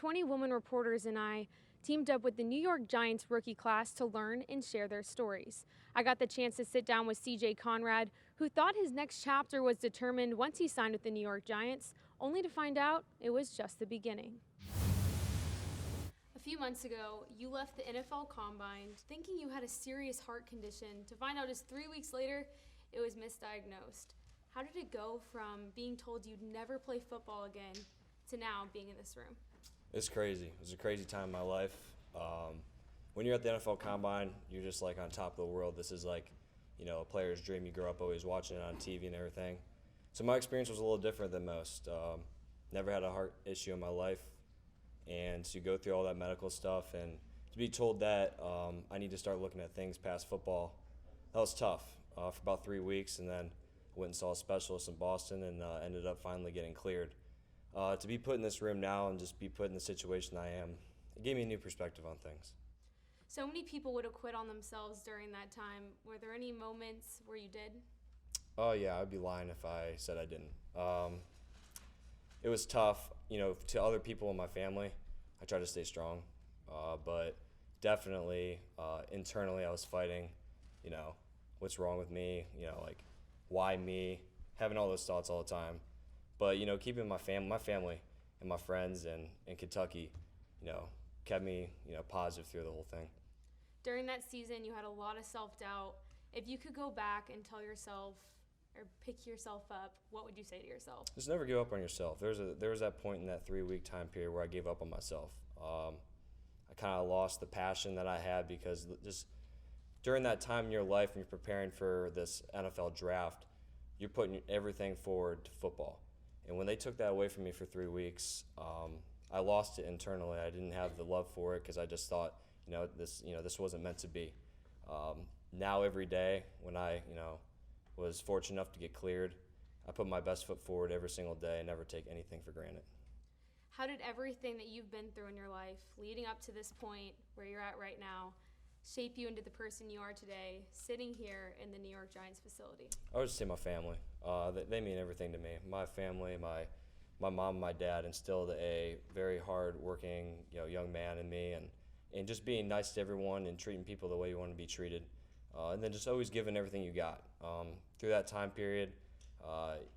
20 women reporters and I teamed up with the New York Giants rookie class to learn and share their stories. I got the chance to sit down with CJ Conrad, who thought his next chapter was determined once he signed with the New York Giants, only to find out it was just the beginning. A few months ago, you left the NFL Combine thinking you had a serious heart condition, to find out just 3 weeks later it was misdiagnosed. How did it go from being told you'd never play football again to now being in this room? It's crazy. It was a crazy time in my life. When you're at the NFL Combine, you're just like on top of the world. This is like, a player's dream. You grow up always watching it on TV and everything. So my experience was a little different than most. Never had a heart issue in my life. And to go through all that medical stuff and to be told that I need to start looking at things past football, that was tough for about 3 weeks. And then went and saw a specialist in Boston and ended up finally getting cleared. To be put in this room now and just be put in the situation I am, it gave me a new perspective on things. So many people would have quit on themselves during that time. Were there any moments where you did? Oh yeah, I'd be lying if I said I didn't. It was tough, to other people in my family. I tried to stay strong, but definitely internally I was fighting, what's wrong with me, like why me, having all those thoughts all the time. But, keeping my family and my friends in Kentucky, kept me, positive through the whole thing. During that season, you had a lot of self-doubt. If you could go back and tell yourself or pick yourself up, what would you say to yourself? Just never give up on yourself. There was that point in that 3-week time period where I gave up on myself. I kind of lost the passion that I had because just during that time in your life when you're preparing for this NFL draft, you're putting everything forward to football. And when they took that away from me for 3 weeks, I lost it internally. I didn't have the love for it because I just thought, this wasn't meant to be. Now every day when I, was fortunate enough to get cleared, I put my best foot forward every single day and never take anything for granted. How did everything that you've been through in your life leading up to this point where you're at right now shape you into the person you are today, sitting here in the New York Giants facility? I would just say my family. They mean everything to me. My family, my mom and my dad instilled a very hard-working, young man in me, and just being nice to everyone and treating people the way you want to be treated. And then just always giving everything you got. Through that time period,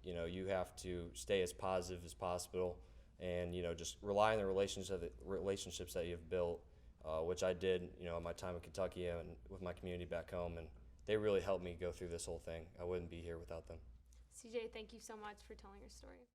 you have to stay as positive as possible and, just rely on the relationships that you've built, which I did, in my time in Kentucky and with my community back home. And they really helped me go through this whole thing. I wouldn't be here without them. CJ, thank you so much for telling your story.